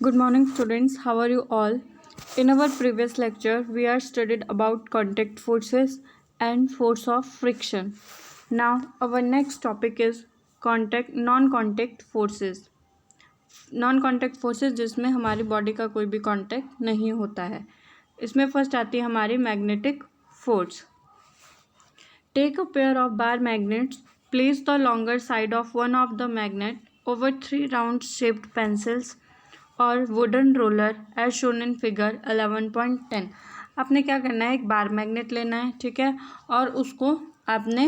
Good morning, students. How are you all? In our previous lecture, we are studied about contact forces and force of friction. Now, our next topic is non-contact forces. Non-contact forces जिसमें हमारी body का कोई भी contact नहीं होता है. इसमें first आती है हमारी magnetic force. Take a pair of bar magnets. Place the longer side of one of the magnet over three round-shaped pencils और wooden roller as shown in figure 11.10. आपने क्या करना है, एक बार मैग्नेट लेना है, ठीक है, और उसको आपने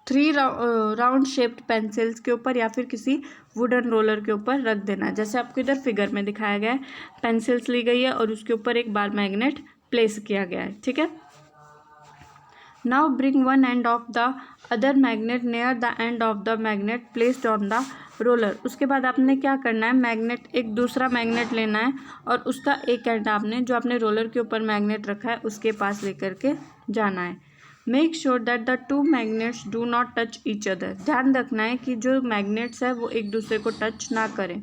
थ्री राउंड शेप्ड पेंसिल्स के ऊपर या फिर किसी वुडन रोलर के ऊपर रख देना है. जैसे आपको इधर फिगर में दिखाया गया है, पेंसिल्स ली गई है और उसके ऊपर एक बार मैग्नेट प्लेस किया गया है, ठीक है. Now bring one end of the other magnet near the end of the magnet placed on the roller. उसके बाद आपने क्या करना है, मैग्नेट एक दूसरा मैग्नेट लेना है और उसका एक एंड आपने जो आपने रोलर के ऊपर मैग्नेट रखा है उसके पास लेकर के जाना है. Make sure that the two magnets do not touch each other. ध्यान रखना है कि जो मैग्नेट्स है वो एक दूसरे को टच ना करें.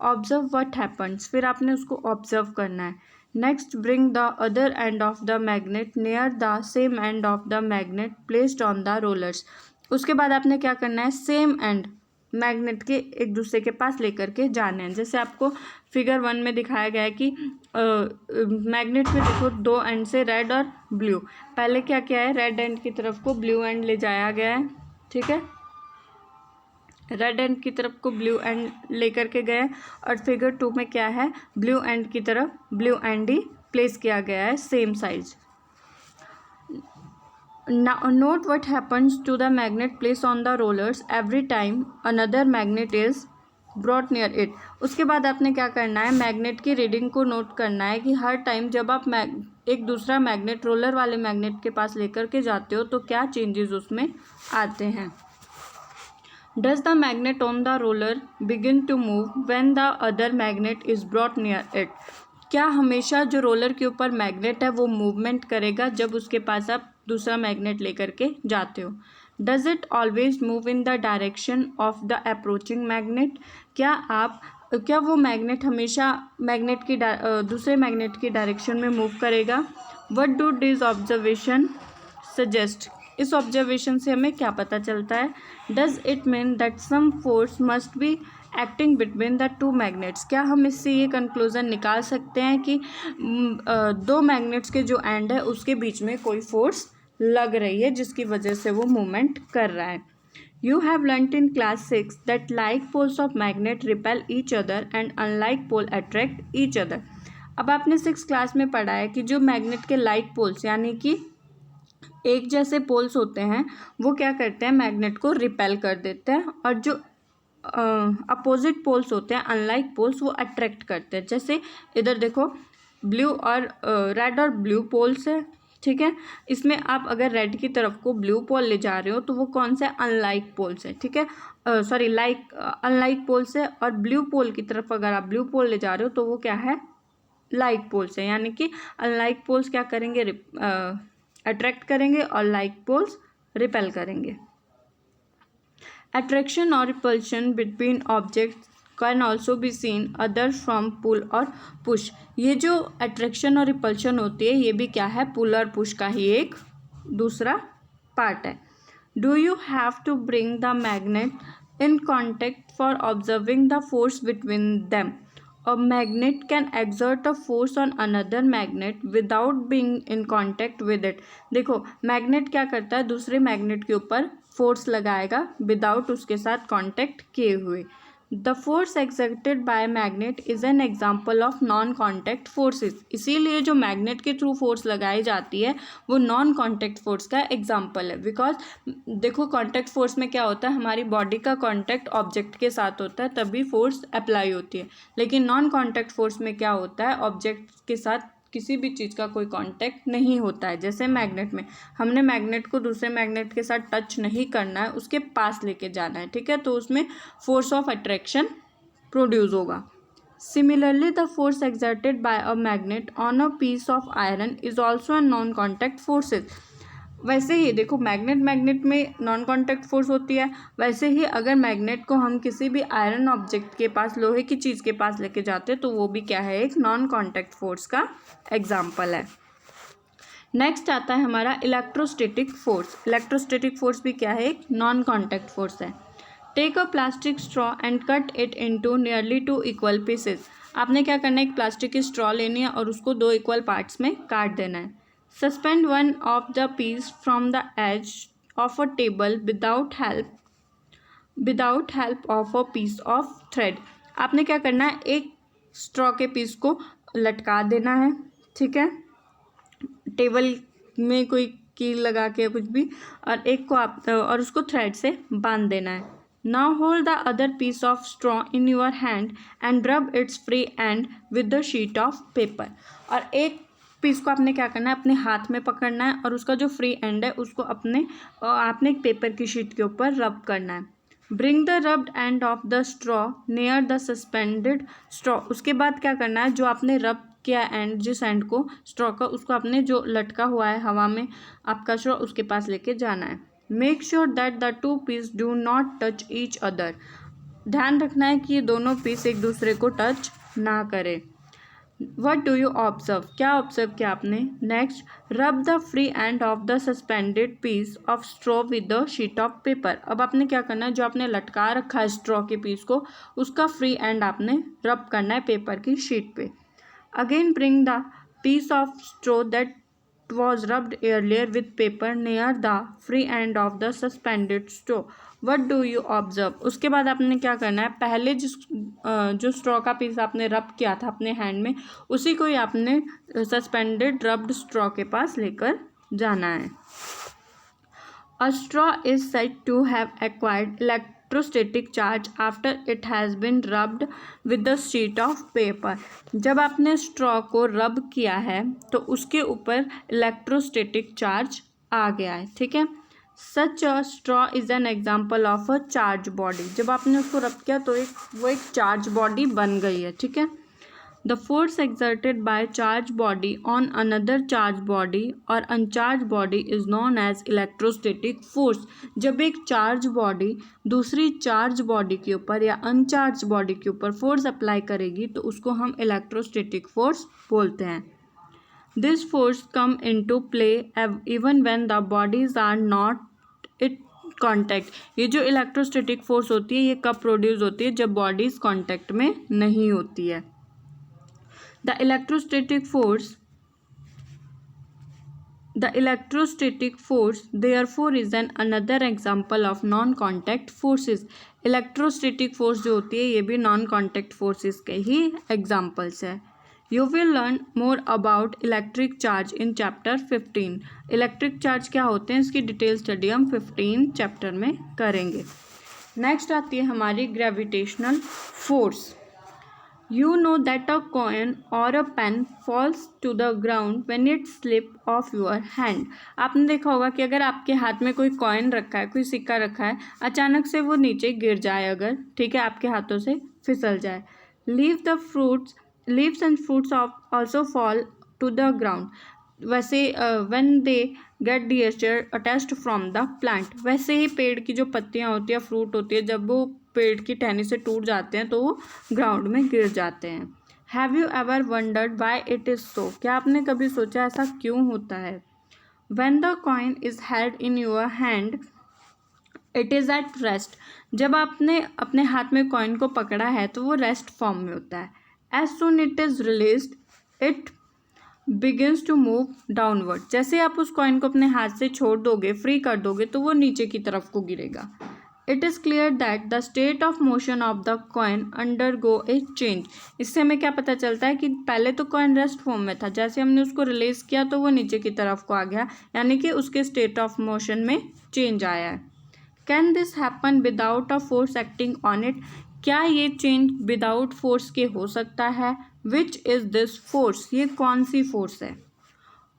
Observe what happens. फिर आपने उसको ऑब्जर्व करना है. Next bring the other and of the magnet near the same and of the magnet placed on the rollers. उसके बाद आपने क्या करना है, सेम एंड मैग्नेट के एक दूसरे के पास लेकर के जाने हैं. जैसे आपको फिगर 1 में दिखाया गया है कि मैग्नेट में देखो दो एंड से रेड और ब्लू. पहले क्या किया है, रेड एंड की तरफ को ब्लू एंड ले जाया गया है, ठीक है, रेड एंड की तरफ को ब्लू एंड लेकर के गए. और फिगर 2 में क्या है, ब्लू एंड की तरफ ब्लू एंड ही प्लेस किया गया है, same size. Note what happens to the magnet place on the rollers every time another magnet is brought near it. उसके बाद आपने क्या करना है, मैग्नेट की रीडिंग को नोट करना है कि हर टाइम जब आप एक दूसरा मैग्नेट रोलर वाले मैग्नेट के पास लेकर के जाते हो तो क्या चेंजेस उसमें आते हैं. Does the magnet on the roller begin to move when the other magnet is brought near it? क्या हमेशा जो रोलर के ऊपर मैग्नेट है वो मूवमेंट करेगा जब उसके पास आप दूसरा मैग्नेट लेकर के जाते हो. Does it always move in the direction of the approaching magnet? क्या वो मैग्नेट हमेशा मैग्नेट की दूसरे मैग्नेट की डायरेक्शन में मूव करेगा. What do these observation suggest? इस ऑब्जर्वेशन से हमें क्या पता चलता है. Does it mean that some force must be acting between the two magnets. क्या हम इससे ये कंक्लूज़न निकाल सकते हैं कि दो मैग्नेट्स के जो एंड है उसके बीच में कोई फोर्स लग रही है जिसकी वजह से वो मूवमेंट कर रहा है. You have learnt in class 6 that like poles of magnet repel each other and unlike pole attract each other. अब आपने 6 क्लास में पढ़ा है कि जो मैग्नेट के लाइक पोल्स यानी कि एक जैसे पोल्स होते हैं वो क्या करते हैं, मैग्नेट को रिपेल कर देते हैं, और जो अपोजिट पोल्स होते हैं अनलाइक पोल्स वो अट्रैक्ट करते हैं. जैसे इधर देखो ब्लू और रेड और ब्लू पोल्स है, ठीक है. इसमें आप अगर रेड की तरफ को ब्लू पोल ले जा रहे हो तो वो कौन से अनलाइक पोल्स है, ठीक है, सॉरी अनलाइक पोल्स है. और ब्लू पोल की तरफ अगर आप ब्लू पोल ले जा रहे हो तो वो क्या है, लाइक पोल्स है. यानी कि अनलाइक पोल्स क्या करेंगे, अट्रैक्ट करेंगे और लाइक पोल्स रिपेल करेंगे. अट्रैक्शन और repulsion between objects can also be seen other from pull और पुश. ये जो अट्रैक्शन और रिपल्शन होती है ये भी क्या है, पुल और पुश का ही एक दूसरा पार्ट है. Do you have to bring the magnet in contact for observing the force between them. A magnet can exert a force on another magnet without being in contact with it. देखो magnet क्या करता है, दूसरे magnet के ऊपर force लगाएगा without उसके साथ कांटेक्ट किए हुए. The force exerted bye magnet is an example of non contact forces. इसीलिए जो मैग्नेट के थ्रू फोर्स लगाई जाती है वो नॉन कॉन्टैक्ट फोर्स का एग्जाम्पल है. बिकॉज देखो कॉन्टैक्ट फोर्स में क्या होता है, हमारी बॉडी का कॉन्टैक्ट ऑब्जेक्ट के साथ होता है तभी फोर्स अप्लाई होती है. लेकिन नॉन कॉन्टैक्ट फोर्स में क्या होता है, ऑब्जेक्ट के साथ किसी भी चीज़ का कोई कांटेक्ट नहीं होता है. जैसे मैग्नेट में हमने मैग्नेट को दूसरे मैग्नेट के साथ टच नहीं करना है, उसके पास लेके जाना है, ठीक है, तो उसमें फोर्स ऑफ अट्रैक्शन प्रोड्यूस होगा. Similarly the force exerted by a magnet on a piece of iron is also a non contact forces. वैसे ही देखो मैग्नेट में नॉन कॉन्टैक्ट फोर्स होती है, वैसे ही अगर मैग्नेट को हम किसी भी आयरन ऑब्जेक्ट के पास, लोहे की चीज़ के पास लेके जाते हैं तो वो भी क्या है, एक नॉन कॉन्टैक्ट फोर्स का एग्जाम्पल है। नेक्स्ट आता है हमारा इलेक्ट्रोस्टैटिक फोर्स। इलेक्ट्रोस्टैटिक फोर्स भी क्या है, एक नॉन कॉन्टैक्ट फोर्स है। Take a plastic straw and cut it into nearly 2 equal pieces. आपने क्या करना है, एक प्लास्टिक की स्ट्रॉ लेनी है और उसको 2 इक्वल पार्ट्स में काट देना है। Suspend one of the piece from the edge of a table without help of a piece of thread. आपने क्या करना है, एक स्ट्रॉ के पीस को लटका देना है, ठीक है, टेबल में कोई कील लगा के कुछ भी, और एक को आप और उसको थ्रेड से बांध देना है। Now hold the other piece of straw in your hand and rub its free end with the sheet of paper. और एक पीस को आपने क्या करना है, अपने हाथ में पकड़ना है और उसका जो फ्री एंड है उसको आपने एक पेपर की शीट के ऊपर रब करना है। Bring the rubbed and of the straw near the suspended straw. उसके बाद क्या करना है, जो आपने रब किया एंड, जिस एंड को स्ट्रॉ का, उसको आपने जो लटका हुआ है हवा में आपका स्ट्रॉ, उसके पास लेके जाना है। Make sure that the 2 piece do not touch each other. ध्यान रखना है कि ये दोनों पीस एक दूसरे को टच ना करें। वट डू यू ऑब्जर्व, क्या ऑब्जर्व किया आपने। Next, rub the free end of the suspended piece of straw with the sheet of paper. अब आपने क्या करना है, जो आपने लटका रखा है स्ट्रॉ के पीस को, उसका फ्री एंड आपने रब करना है पेपर की शीट पे। Again bring the piece of straw that was rubbed earlier with paper near the free end of the suspended straw. What do you observe? उसके बाद आपने क्या करना है, पहले जो स्ट्रॉ का पीस आपने रब किया था अपने हैंड में, उसी को ही आपने सस्पेंडेड रब्ड स्ट्रॉ के पास लेकर जाना है। A straw is said to have acquired electrostatic charge after it has been rubbed with the sheet of paper. जब आपने स्ट्रॉ को रब किया है तो उसके ऊपर इलेक्ट्रोस्टैटिक चार्ज आ गया है, ठीक है। Such a straw is an example of a charge body. जब आपने उसको रब किया तो वो एक चार्ज बॉडी बन गई है, ठीक है। The force exerted by charged body on another charged body or uncharged body is known as electrostatic force. जब एक चार्ज बॉडी दूसरी चार्ज बॉडी के ऊपर या अनचार्ज बॉडी के ऊपर फोर्स अप्लाई करेगी तो उसको हम इलेक्ट्रोस्टैटिक फोर्स बोलते हैं। This force come into play even when the bodies are not in contact. ये जो इलेक्ट्रोस्टैटिक फोर्स होती है ये कब प्रोड्यूस होती है, जब बॉडीज कॉन्टैक्ट में नहीं होती है। The electrostatic force therefore is another example of non-contact forces. Electrostatic force जो होती है ये भी non-contact forces के ही examples है। You will learn more about electric charge in chapter 15. Electric charge क्या होते हैं इसकी डिटेल स्टडी हम 15 चैप्टर में करेंगे। नेक्स्ट आती है हमारी gravitational force. You know that a coin or a pen falls to the ground when it slips off your hand. आपने देखा होगा कि अगर आपके हाथ में कोई कॉइन रखा है, कोई सिक्का रखा है, अचानक से वो नीचे गिर जाए अगर, ठीक है, आपके हाथों से फिसल जाए। Leaves and fruits also fall to the ground. वैसे when they get detached from the plant. वैसे ही पेड़ की जो पत्तियाँ होती है, फ्रूट होती है, जब वो पेड़ की टहनी से टूट जाते हैं तो वो ग्राउंड में गिर जाते हैं। Have you ever wondered why it is so? क्या आपने कभी सोचा ऐसा क्यों होता है? When the coin is held in your hand it is at rest. जब आपने अपने हाथ में कॉइन को पकड़ा है तो वो रेस्ट फॉर्म में होता है। As soon it is released it begins to move downward. जैसे आप उस कॉइन को अपने हाथ से छोड़ दोगे, फ्री कर दोगे, तो वो नीचे की तरफ को गिरेगा। It is clear that the state of motion of the coin under go A change. इससे हमें क्या पता चलता है कि पहले तो कॉइन रेस्ट फॉर्म में था, जैसे हमने उसको रिलीज किया तो वो नीचे की तरफ को आ गया, यानी कि उसके स्टेट ऑफ मोशन में चेंज आया है। Can this happen without a force acting on it? क्या ये चेंज विदाउट फोर्स के हो सकता है? Which is this force? ये कौन सी फोर्स है?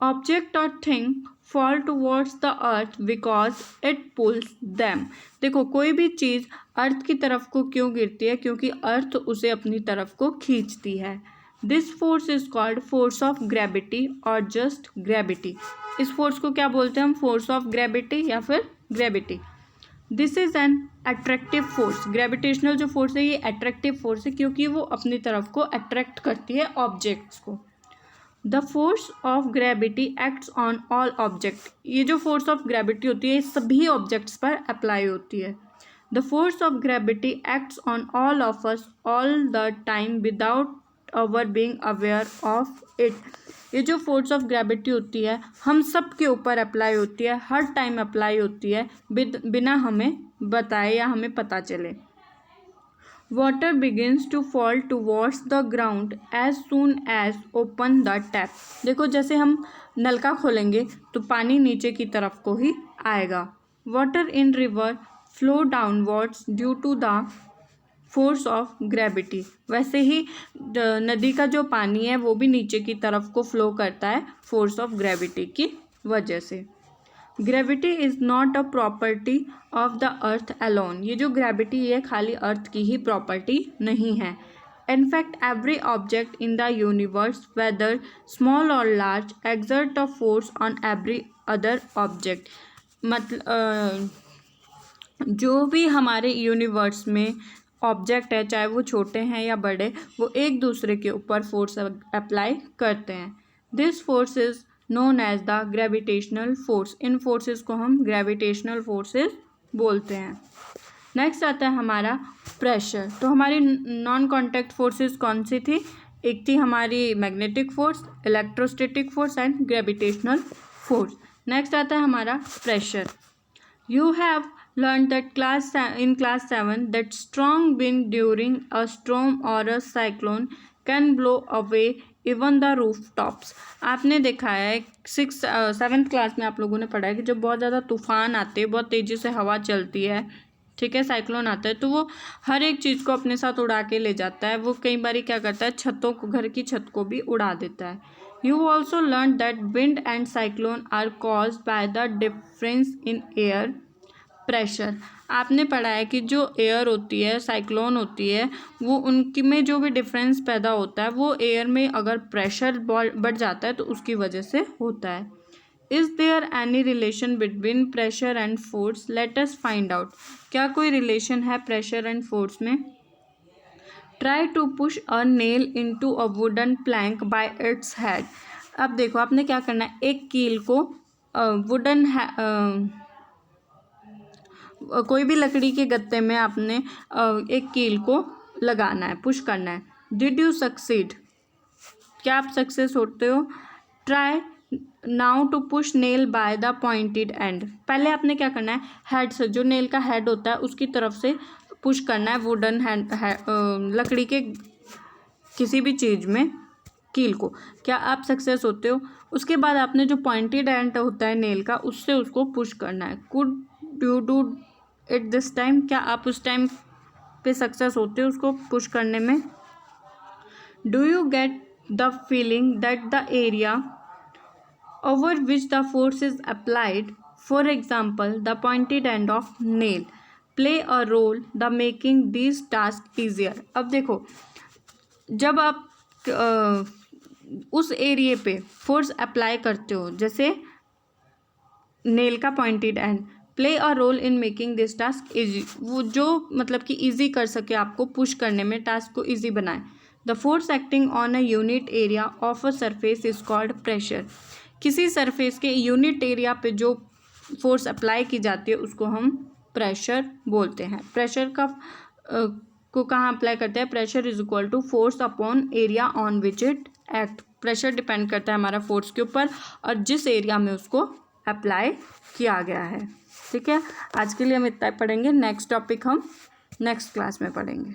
ऑब्जेक्ट और thing fall towards the earth because it pools them. देखो, कोई भी चीज़ अर्थ की तरफ को क्यों गिरती है? क्योंकि अर्थ उसे अपनी तरफ को खींचती है। This force is called force of gravity और जस्ट ग्रेविटी। इस फोर्स को क्या बोलते हैं हम? फोर्स ऑफ ग्रेविटी या फिर gravity. This is an attractive force. Gravitational जो फोर्स है ये अट्रैक्टिव फोर्स है क्योंकि वो अपनी तरफ को अट्रैक्ट करती है ऑब्जेक्ट्स को। The force of gravity acts on all object. ये जो फोर्स ऑफ ग्रेविटी होती है सभी ऑब्जेक्ट्स पर अप्लाई होती है। The force of gravity acts on all of us all the time without our being aware of it. ये जो फोर्स ऑफ ग्रेविटी होती है हम सब के ऊपर अप्लाई होती है, हर टाइम अप्लाई होती है बिना हमें बताए या हमें पता चले। Water begins to fall towards the ground as soon as open the tap. देखो जैसे हम नलका खोलेंगे तो पानी नीचे की तरफ को ही आएगा। Water in river flow downwards due to the force of gravity. वैसे ही नदी का जो पानी है वो भी नीचे की तरफ को फ्लो करता है फोर्स ऑफ ग्रेविटी की वजह से। Gravity is not a property of the earth alone. ये जो ग्रेविटी है खाली अर्थ की ही प्रॉपर्टी नहीं है। In fact every object in the universe whether small और large exert a force on every other object. मतलब जो भी हमारे यूनिवर्स में ऑब्जेक्ट है चाहे वो छोटे हैं या बड़े, वो एक दूसरे के ऊपर फोर्स अप्लाई करते हैं। This force is known as the gravitational force. इन फोर्सेस को हम ग्रेविटेशनल फोर्सेस बोलते हैं। नेक्स्ट आता है हमारा प्रेशर। तो हमारी नॉन कॉन्टैक्ट फोर्सेस कौन सी थी? एक थी हमारी magnetic force, electrostatic force and gravitational force. Next आता है हमारा pressure. You have learned that in class 7 that strong wind during a storm or a cyclone can blow away even the rooftops. आपने देखा है 7th क्लास में आप लोगों ने पढ़ा है कि जब बहुत ज़्यादा तूफान आते हैं, बहुत तेज़ी से हवा चलती है, ठीक है, साइक्लोन आता है, तो वो हर एक चीज़ को अपने साथ उड़ा के ले जाता है। वो कई बार क्या करता है, छतों को, घर की छत को भी उड़ा देता है। You also learned that wind and cyclone are caused by the difference in air pressure. आपने पढ़ा है कि जो एयर होती है, साइक्लोन होती है, वो उनकी में जो भी डिफरेंस पैदा होता है वो एयर में अगर प्रेशर बढ़ जाता है तो उसकी वजह से होता है। Is there any relation between pressure and force? Let us find out. क्या कोई रिलेशन है प्रेशर एंड फोर्स में? Try to push a nail into a wooden plank by its head. अब देखो आपने क्या करना है, एक कील को वुडन कोई भी लकड़ी के गत्ते में आपने एक कील को लगाना है, पुश करना है। Did you succeed? क्या आप सक्सेस होते हो? Try now to push nail by the pointed end. पहले आपने क्या करना है, हेड से, जो नेल का हेड होता है उसकी तरफ से पुश करना है वुडन लकड़ी के किसी भी चीज़ में कील को। क्या आप सक्सेस होते हो? उसके बाद आपने जो पॉइंटेड एंड होता है नेल का, उससे उसको पुश करना है। Could you do it this time? क्या आप उस टाइम पे सक्सेस होते हो उसको पुश करने में? Do you get the feeling that the area over which the force is applied, for example the pointed end of nail, play a role the making this task easier? अब देखो जब आप उस एरिए पे फोर्स अप्लाई करते हो, जैसे नेल का pointed end, play a role in making this task easy, वो जो मतलब कि ईजी कर सके आपको पुश करने में, टास्क को ईजी बनाए। The force acting on a unit area of a surface is called pressure. किसी सरफेस के यूनिट एरिया पे जो फोर्स अप्लाई की जाती है उसको हम प्रेशर बोलते हैं। प्रेशर का को कहाँ अप्लाई करते हैं? Pressure is equal to force upon area on which it act. Pressure depend करता है हमारा फोर्स के ऊपर और जिस एरिया में उसको अप्लाई किया गया है। ठीक है, आज के लिए हम इतना पढ़ेंगे। नेक्स्ट टॉपिक हम नेक्स्ट क्लास में पढ़ेंगे।